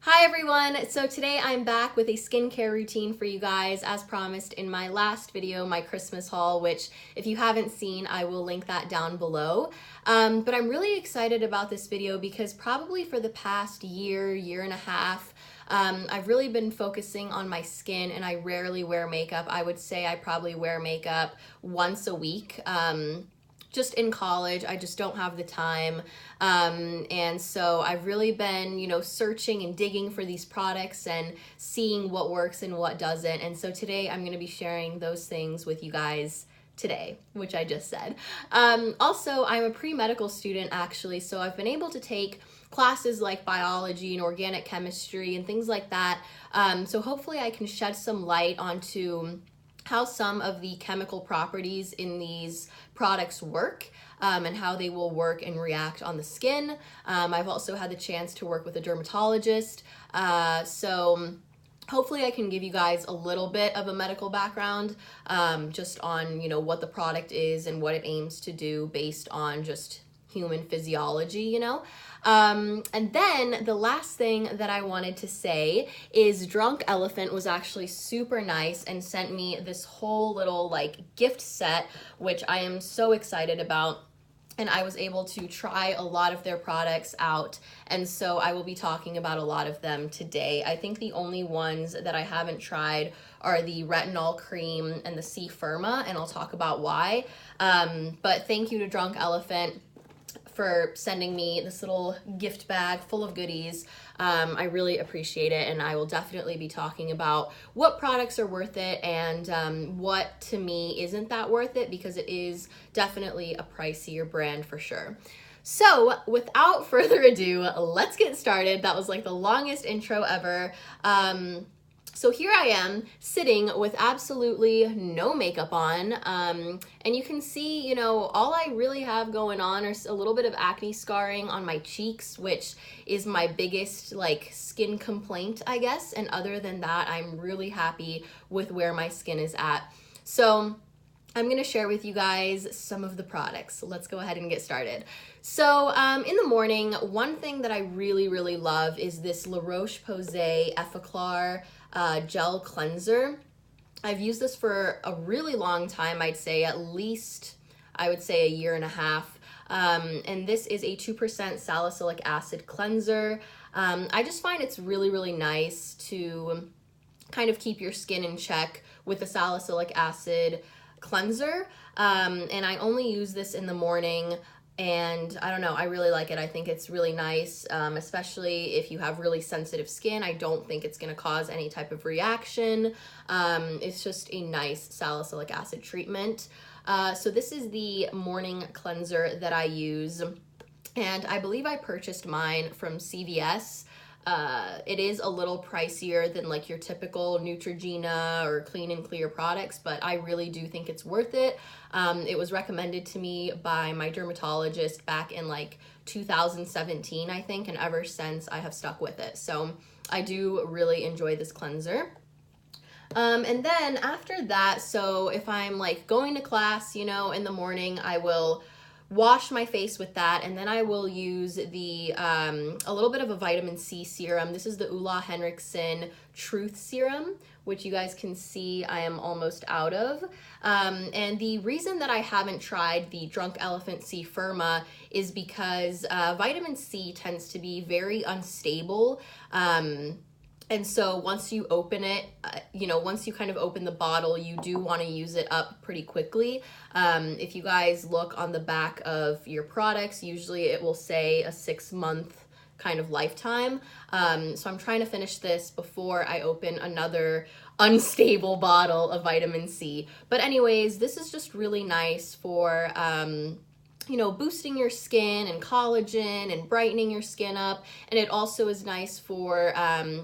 Hi everyone! So today I'm back with a skincare routine for you guys as promised in my last video, my Christmas haul, which if you haven't seen, I will link that down below. But I'm really excited about this video because probably for the past year and a half, I've really been focusing on my skin and I rarely wear makeup. I would say I probably wear makeup once a week. Just in college, I just don't have the time. And so I've really been, searching and digging for these products and seeing what works and what doesn't. And so today I'm going to be sharing those things with you guys today, which I just said. Also, I'm a pre-medical student actually, so I've been able to take classes like biology and organic chemistry and things like that. So hopefully I can shed some light onto how some of the chemical properties in these products work and how they will work and react on the skin. I've also had the chance to work with a dermatologist, so hopefully I can give you guys a little bit of a medical background just on what the product is and what it aims to do based on just human physiology, And then the last thing that I wanted to say is Drunk Elephant was actually super nice and sent me this whole little gift set, which I am so excited about. And I was able to try a lot of their products out, and so I will be talking about a lot of them today. I think the only ones that I haven't tried are the retinol cream and the C Firma, and I'll talk about why. But thank you to Drunk Elephant for sending me this little gift bag full of goodies. I really appreciate it, and I will definitely be talking about what products are worth it and what to me isn't that worth it, because it is definitely a pricier brand for sure. So without further ado, let's get started. That was like the longest intro ever. So here I am sitting with absolutely no makeup on, and you can see, all I really have going on is a little bit of acne scarring on my cheeks, which is my biggest skin complaint, I guess. And other than that, I'm really happy with where my skin is at. So I'm gonna share with you guys some of the products. Let's go ahead and get started. So in the morning, one thing that I really love is this Roche Posay Effaclar gel cleanser. I've used this for a really long time, I'd say at least, I would say a year and a half. And this is a 2% salicylic acid cleanser. I just find it's really nice to kind of keep your skin in check with the salicylic acid cleanser. And I only use this in the morning. And I don't know, I really like it. I think it's really nice, especially if you have really sensitive skin. I don't think it's going to cause any type of reaction. It's just a nice salicylic acid treatment. So this is the morning cleanser that I use, and I believe I purchased mine from CVS. It is a little pricier than your typical Neutrogena or Clean and Clear products, but I really do think it's worth it. It was recommended to me by my dermatologist back in 2017, I think, and ever since I have stuck with it. So I do really enjoy this cleanser. And then after that, so if I'm going to class, in the morning, I will wash my face with that, and then I will use the a little bit of a vitamin C serum. This is the Henriksen Truth Serum, which you guys can see I am almost out of. And the reason that I haven't tried the Drunk Elephant C Firma is because vitamin C tends to be very unstable. And so once you open it, once you kind of open the bottle, you do want to use it up pretty quickly. If you guys look on the back of your products, usually it will say a 6-month kind of lifetime. So I'm trying to finish this before I open another unstable bottle of vitamin C. But anyways, this is just really nice for boosting your skin and collagen and brightening your skin up. And it also is nice for,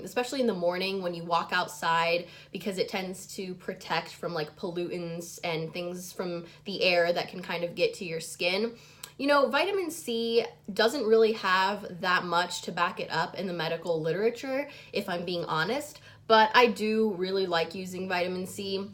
especially in the morning when you walk outside, because it tends to protect from pollutants and things from the air that can kind of get to your skin. Vitamin C doesn't really have that much to back it up in the medical literature, if I'm being honest, but I do really like using vitamin C.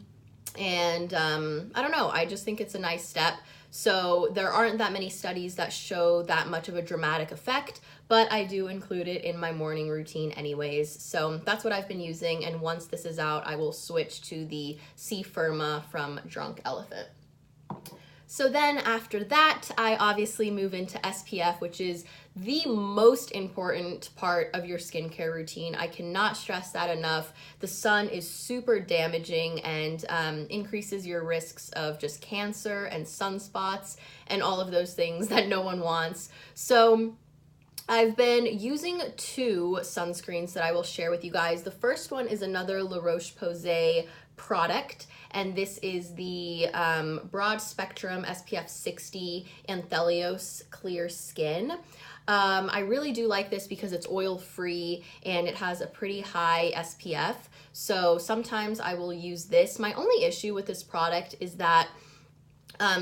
And I don't know, I just think it's a nice step So there aren't that many studies that show that much of a dramatic effect, but I do include it in my morning routine anyways. So that's what I've been using, and once this is out, I will switch to the C Firma from Drunk Elephant. So then after that, I obviously move into SPF, which is the most important part of your skincare routine. I cannot stress that enough. The sun is super damaging and increases your risks of just cancer and sunspots and all of those things that no one wants. So I've been using 2 sunscreens that I will share with you guys. The first one is another La Roche-Posay product, and this is the Broad Spectrum SPF 60 Anthelios Clear Skin. I really do like this because it's oil-free and it has a pretty high SPF, so sometimes I will use this. My only issue with this product is that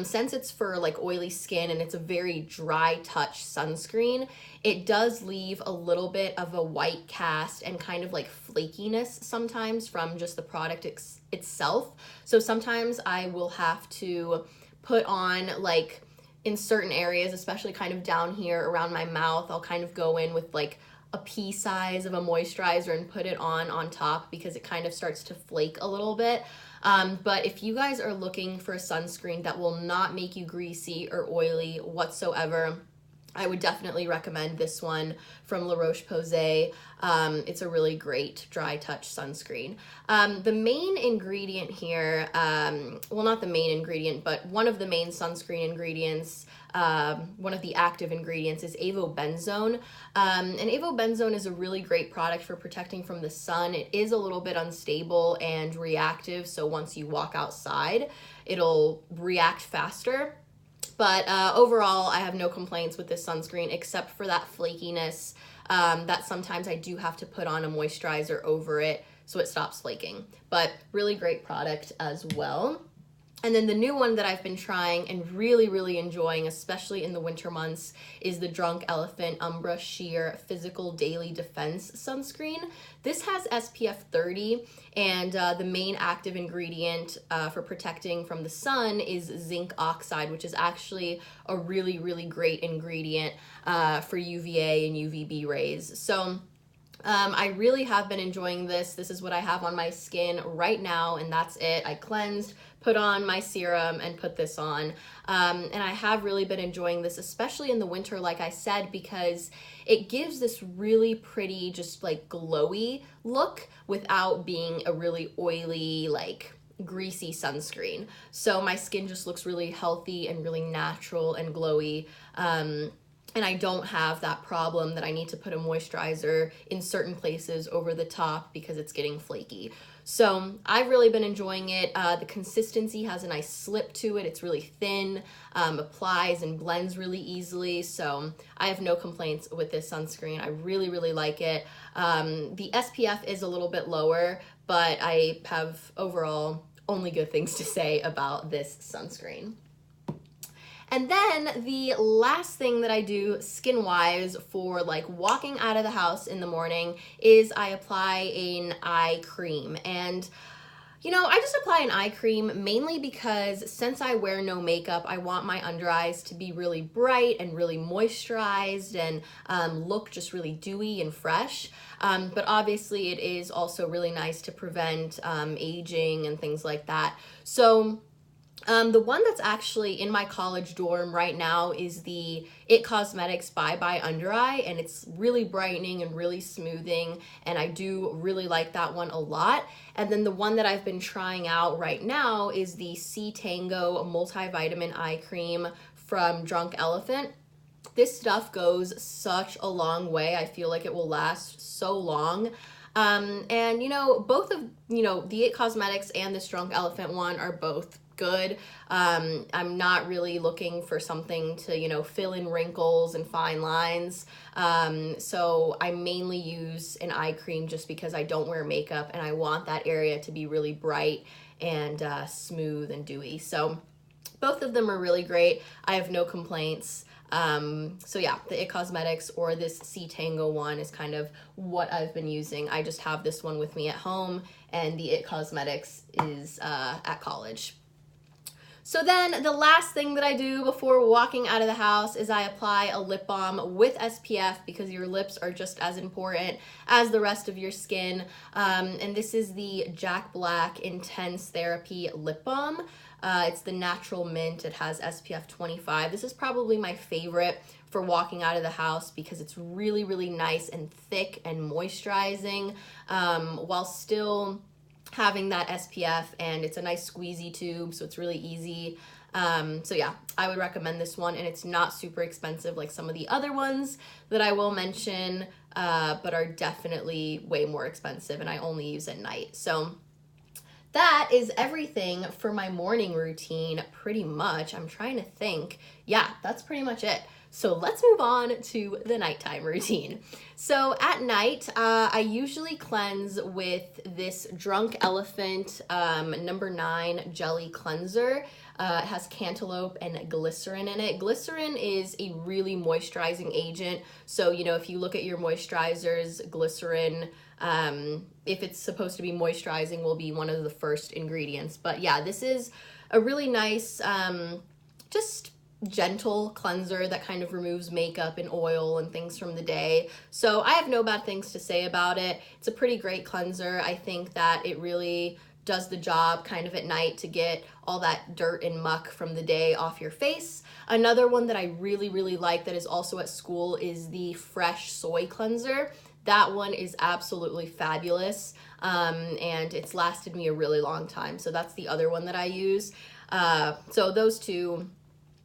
since it's for like oily skin and it's a very dry touch sunscreen, it does leave a little bit of a white cast and kind of like flakiness sometimes from just the product itself. So sometimes I will have to put on, like, in certain areas, especially kind of down here around my mouth, I'll kind of go in with like a pea size of a moisturizer and put it on top because it kind of starts to flake a little bit. But if you guys are looking for a sunscreen that will not make you greasy or oily whatsoever, I would definitely recommend this one from La Roche-Posay. It's a really great dry touch sunscreen. The main ingredient here, well, not the main ingredient, but one of the main sunscreen ingredients, one of the active ingredients is avobenzone. And avobenzone is a really great product for protecting from the sun. It is a little bit unstable and reactive, so once you walk outside, it'll react faster. But overall, I have no complaints with this sunscreen except for that flakiness that sometimes I do have to put on a moisturizer over it so it stops flaking. But really great product as well. And then the new one that I've been trying and really, really enjoying, especially in the winter months, is the Drunk Elephant Umbra Sheer Physical Daily Defense Sunscreen. This has SPF 30, and the main active ingredient for protecting from the sun is zinc oxide, which is actually a really, really great ingredient for UVA and UVB rays. So I really have been enjoying this. This is what I have on my skin right now, and that's it. I cleansed, put on my serum, and put this on. And I have really been enjoying this, especially in the winter, like I said, because it gives this really pretty, just like glowy look without being a really oily, like greasy sunscreen. So my skin just looks really healthy and really natural and glowy. And I don't have that problem that I need to put a moisturizer in certain places over the top because it's getting flaky. So I've really been enjoying it. The consistency has a nice slip to it. It's really thin, applies and blends really easily. So I have no complaints with this sunscreen. I really, really like it. The SPF is a little bit lower, but I have overall only good things to say about this sunscreen. And then the last thing that I do skin-wise for like walking out of the house in the morning is I apply an eye cream. And you know, I just apply an eye cream mainly because since I wear no makeup, I want my under eyes to be really bright and really moisturized and look just really dewy and fresh. But obviously it is also really nice to prevent aging and things like that. So the one that's actually in my college dorm right now is the It Cosmetics Bye Bye Undereye, and it's really brightening and really smoothing, and I do really like that one a lot. And then the one that I've been trying out right now is the C-Tango Multivitamin Eye Cream from Drunk Elephant. This stuff goes such a long way. I feel like it will last so long. And you know, both of, you know, the It Cosmetics and this Drunk Elephant one are both good. I'm not really looking for something to, you know, fill in wrinkles and fine lines. So I mainly use an eye cream just because I don't wear makeup and I want that area to be really bright and smooth and dewy. So both of them are really great. I have no complaints. So yeah, the It Cosmetics or this C-Tango one is kind of what I've been using. I just have this one with me at home, and the It Cosmetics is at college. So then the last thing that I do before walking out of the house is I apply a lip balm with SPF because your lips are just as important as the rest of your skin. And this is the Jack Black Intense Therapy Lip Balm. It's the natural mint. It has SPF 25. This is probably my favorite for walking out of the house because it's really, really nice and thick and moisturizing, while still having that SPF, and it's a nice squeezy tube, so it's really easy. So yeah, I would recommend this one, and it's not super expensive like some of the other ones that I will mention, but are definitely way more expensive, and I only use at night. So that is everything for my morning routine, pretty much. I'm trying to think. Yeah, that's pretty much it. So let's move on to the nighttime routine. So at night, I usually cleanse with this Drunk Elephant number 9 Jelly Cleanser. It has cantaloupe and glycerin in it. Glycerin is a really moisturizing agent. So, you know, if you look at your moisturizers, glycerin, if it's supposed to be moisturizing, will be one of the first ingredients. But yeah, this is a really nice, just gentle cleanser that kind of removes makeup and oil and things from the day. So I have no bad things to say about it. It's a pretty great cleanser. I think that it really does the job kind of at night to get all that dirt and muck from the day off your face. Another one that I really, really like that is also at school is the Fresh Soy Cleanser. That one is absolutely fabulous, and it's lasted me a really long time. So that's the other one that I use. So those two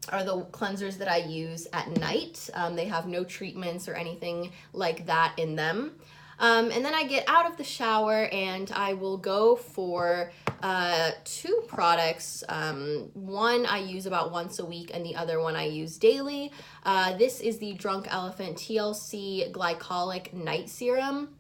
are the cleansers that I use at night. They have no treatments or anything like that in them. And then I get out of the shower and I will go for 2 products. One I use about once a week and the other one I use daily. This is the Drunk Elephant TLC Glycolic Night Serum.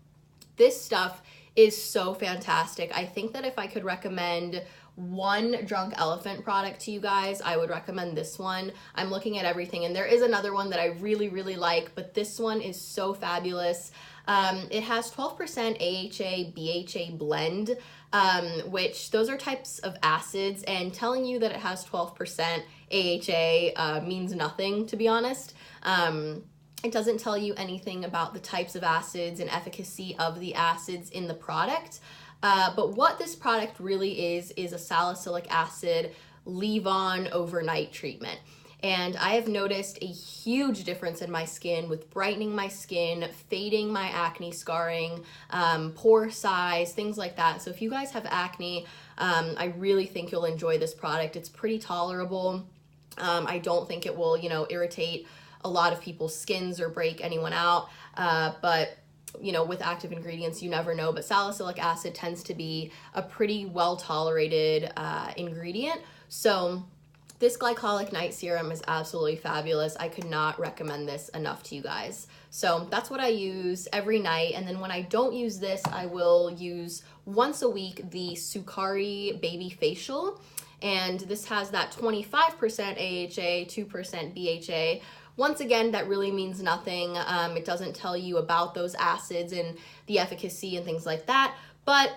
This stuff is so fantastic. I think that if I could recommend one Drunk Elephant product to you guys, I would recommend this one. I'm looking at everything, and there is another one that I really, really like, but this one is so fabulous. It has 12% AHA, BHA blend, which those are types of acids, and telling you that it has 12% AHA means nothing, to be honest. It doesn't tell you anything about the types of acids and efficacy of the acids in the product. But what this product really is a salicylic acid leave-on overnight treatment. And I have noticed a huge difference in my skin with brightening my skin, fading my acne scarring, pore size, things like that. So if you guys have acne, I really think you'll enjoy this product. It's pretty tolerable. I don't think it will, irritate a lot of people's skins or break anyone out. But with active ingredients, you never know, but salicylic acid tends to be a pretty well-tolerated ingredient. So this Glycolic Night Serum is absolutely fabulous. I could not recommend this enough to you guys. So that's what I use every night. And then when I don't use this, I will use once a week the Sukari Baby Facial. And this has that 25% AHA, 2% BHA. Once again, that really means nothing. It doesn't tell you about those acids and the efficacy and things like that. But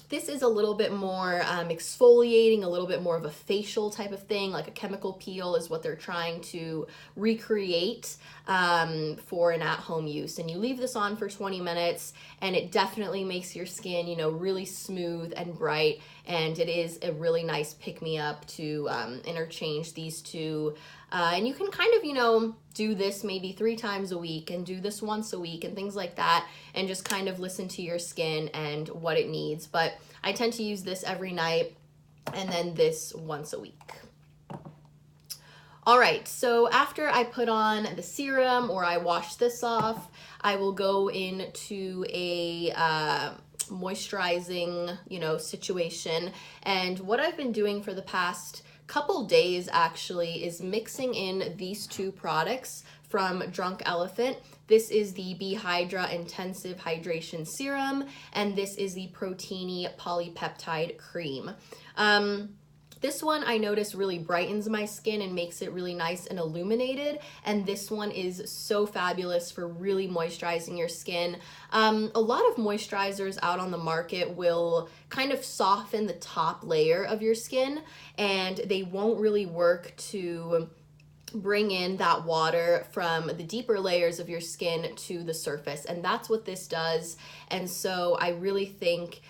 this is a little bit more exfoliating, a little bit more of a facial type of thing, like a chemical peel is what they're trying to recreate for an at-home use. And you leave this on for 20 minutes and it definitely makes your skin, really smooth and bright. And it is a really nice pick-me-up to interchange these two. And you can kind of, do this maybe 3 times a week and do this once a week and things like that, and just kind of listen to your skin and what it needs. But I tend to use this every night and then this once a week. All right, so after I put on the serum or I wash this off, I will go into a moisturizing, situation. And what I've been doing for the past couple days actually is mixing in these 2 products from Drunk Elephant. This is the Be Hydra Intensive Hydration Serum, and this is the Proteini Polypeptide Cream. This one I notice really brightens my skin and makes it really nice and illuminated, and this one is so fabulous for really moisturizing your skin. A lot of moisturizers out on the market will kind of soften the top layer of your skin, and they won't really work to bring in that water from the deeper layers of your skin to the surface, and that's what this does. And so I really think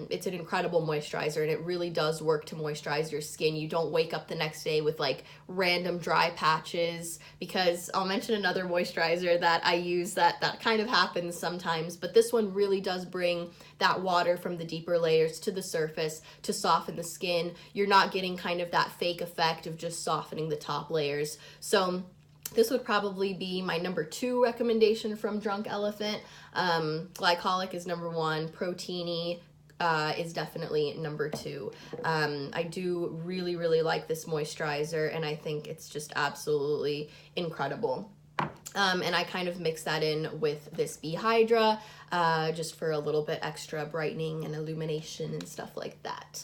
it's an incredible moisturizer, and it really does work to moisturize your skin. You don't wake up the next day with like random dry patches, because I'll mention another moisturizer that I use that kind of happens sometimes, but this one really does bring that water from the deeper layers to the surface to soften the skin. You're not getting kind of that fake effect of just softening the top layers. So this would probably be my number 2 recommendation from Drunk Elephant. Glycolic is number 1. Proteiny is definitely number 2. I do really like this moisturizer, and I think it's just absolutely incredible. And I kind of mix that in with this Be Hydra, just for a little bit extra brightening and illumination and stuff like that.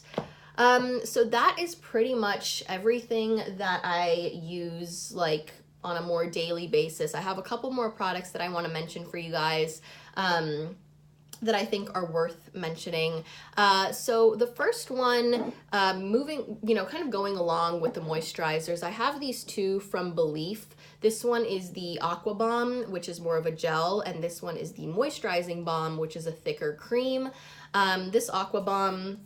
So that is pretty much everything that I use like on a more daily basis. I have a couple more products that I want to mention for you guys that I think are worth mentioning. So the first one, moving, kind of going along with the moisturizers, I have these 2 from Belif. This one is the Aqua Balm, which is more of a gel, and this one is the Moisturizing Balm, which is a thicker cream. This Aqua Balm,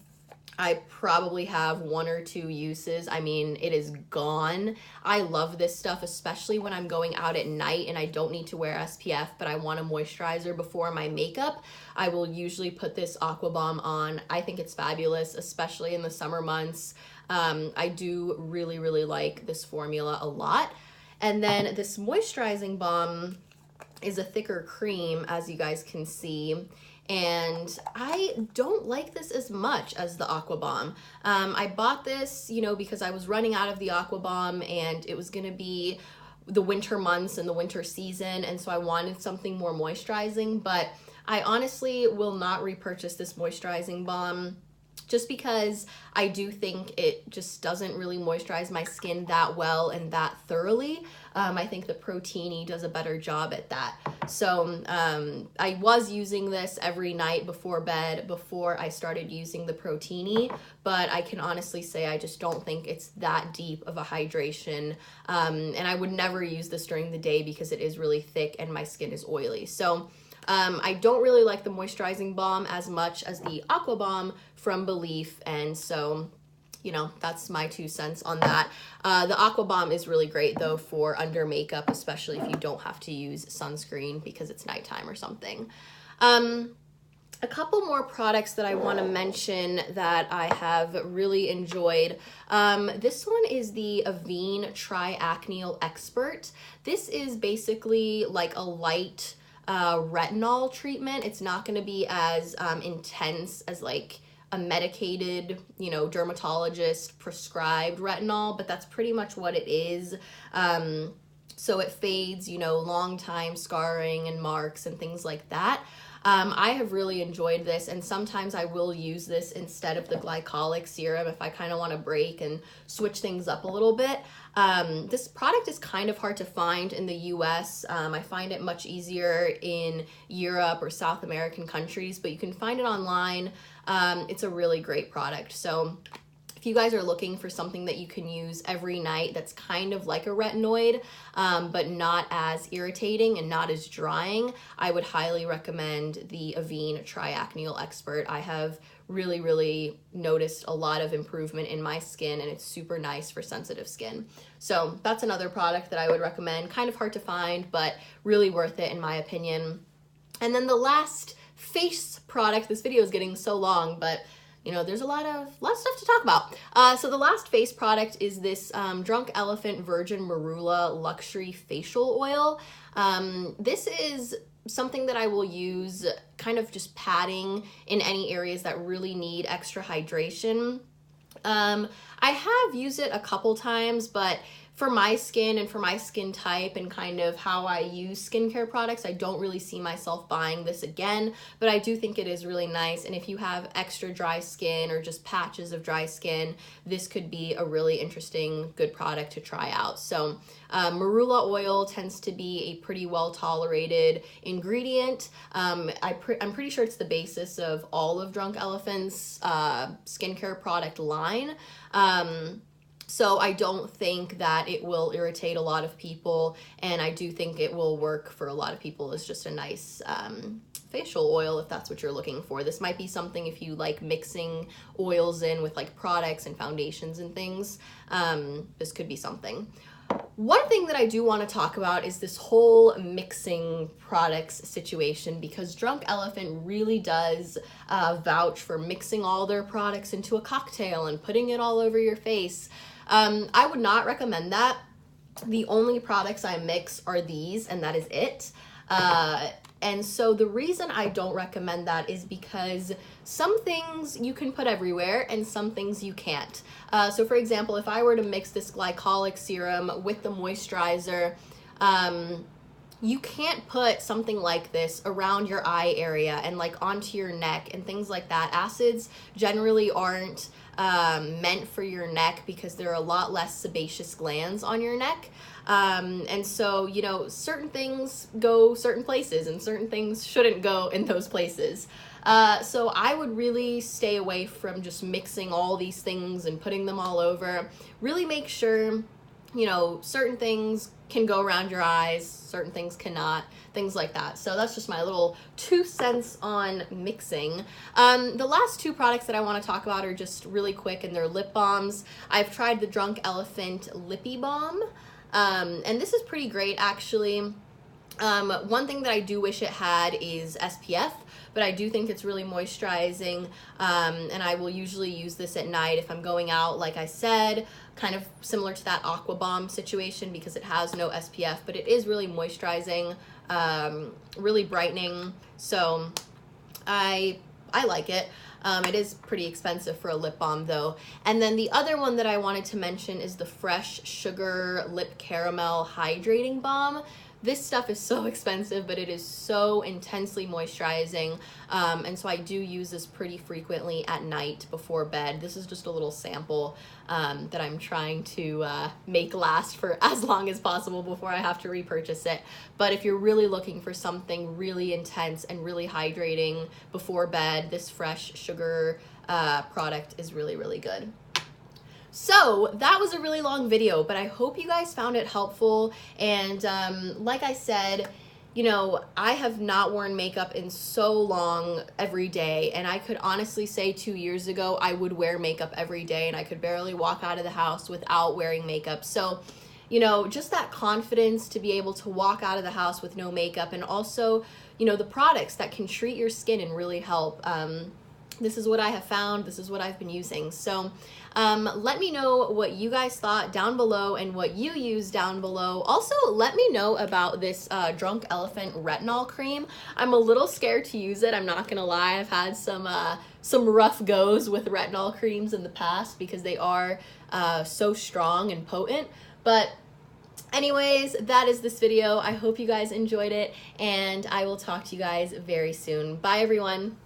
I probably have 1 or 2 uses. I mean, it is gone. I love this stuff, especially when I'm going out at night and I don't need to wear SPF, but I want a moisturizer before my makeup. I will usually put this Aqua Balm on. I think it's fabulous, especially in the summer months. I do really like this formula a lot. And then this Moisturizing Balm is a thicker cream, as you guys can see. And I don't like this as much as the Aqua Balm. I bought this, because I was running out of the Aqua Balm, and it was gonna be the winter months and the winter season, and so I wanted something more moisturizing, but I honestly will not repurchase this Moisturizing Balm, just because I do think it just doesn't really moisturize my skin that well and that thoroughly. I think the Proteiny does a better job at that. So I was using this every night before bed before I started using the Proteiny, but I can honestly say I just don't think it's that deep of a hydration. And I would never use this during the day because it is really thick and my skin is oily. So I don't really like the Moisturizing Balm as much as the Aqua Balm from Belif, and so, that's my 2 cents on that. The Aqua Balm is really great, though, for under makeup, especially if you don't have to use sunscreen because it's nighttime or something. A couple more products that I want to mention that I have really enjoyed. This one is the Avene Triacneal Expert. This is basically like a light retinol treatment. It's not going to be as intense as like a medicated, dermatologist prescribed retinol, but that's pretty much what it is. So it fades, long time scarring and marks and things like that. I have really enjoyed this, and sometimes I will use this instead of the Glycolic serum if I kind of want to break and switch things up a little bit. This product is kind of hard to find in the US. I find it much easier in Europe or South American countries, but you can find it online. It's a really great product. So if you guys are looking for something that you can use every night that's kind of like a retinoid, but not as irritating and not as drying, I would highly recommend the Avene Triacneal Expert. I have really noticed a lot of improvement in my skin, and it's super nice for sensitive skin. So that's another product that I would recommend. Kind of hard to find, but really worth it in my opinion. And then the last face product, this video is getting so long, but there's a lot of stuff to talk about. So the last face product is this Drunk Elephant Virgin Marula Luxury Facial Oil. This is something that I will use kind of just patting in any areas that really need extra hydration. I have used it a couple times, but for my skin and for my skin type and kind of how I use skincare products, I don't really see myself buying this again, but I do think it is really nice. And if you have extra dry skin or just patches of dry skin, this could be a really interesting, good product to try out. So marula oil tends to be a pretty well tolerated ingredient. I'm pretty sure it's the basis of all of Drunk Elephant's skincare product line. So I don't think that it will irritate a lot of people, and I do think it will work for a lot of people as just a nice facial oil if that's what you're looking for. This might be something if you like mixing oils in with like products and foundations and things. This could be something. One thing that I do want to talk about is this whole mixing products situation, because Drunk Elephant really does vouch for mixing all their products into a cocktail and putting it all over your face. I would not recommend that. The only products I mix are these, and that is it. And so the reason I don't recommend that is because some things you can put everywhere and some things you can't. So for example, if I were to mix this glycolic serum with the moisturizer, you can't put something like this around your eye area and like onto your neck and things like that. Acids generally aren't meant for your neck because there are a lot less sebaceous glands on your neck. And so, you know, certain things go certain places and certain things shouldn't go in those places. So I would really stay away from just mixing all these things and putting them all over. Really make sure, you know, certain things can go around your eyes, certain things cannot, things like that. So that's just my little 2 cents on mixing. The last two products that I want to talk about are just really quick, and they're lip balms. I've tried the Drunk Elephant Lippy Balm, and this is pretty great actually. One thing that I do wish it had is SPF, but I do think it's really moisturizing, and I will usually use this at night if I'm going out, like I said, kind of similar to that Aqua Bomb situation because it has no SPF, but it is really moisturizing, really brightening, so I like it. It is pretty expensive for a lip balm though. And then the other one that I wanted to mention is the Fresh Sugar Lip Caramel Hydrating Balm. This stuff is so expensive, but it is so intensely moisturizing, and so I do use this pretty frequently at night before bed. This is just a little sample that I'm trying to make last for as long as possible before I have to repurchase it. But if you're really looking for something really intense and really hydrating before bed, this Fresh Sugar product is really, really good. So that was a really long video, but I hope you guys found it helpful. And like I said, you know, I have not worn makeup in so long every day, and I could honestly say 2 years ago I would wear makeup every day and I could barely walk out of the house without wearing makeup. So, you know, just that confidence to be able to walk out of the house with no makeup, and also, you know, the products that can treat your skin and really help. This is what I have found. This is what I've been using. So let me know what you guys thought down below and what you use down below. Also, let me know about this Drunk Elephant retinol cream. I'm a little scared to use it. I'm not gonna lie. I've had some rough goes with retinol creams in the past because they are so strong and potent. But anyways, that is this video. I hope you guys enjoyed it, and I will talk to you guys very soon. Bye, everyone.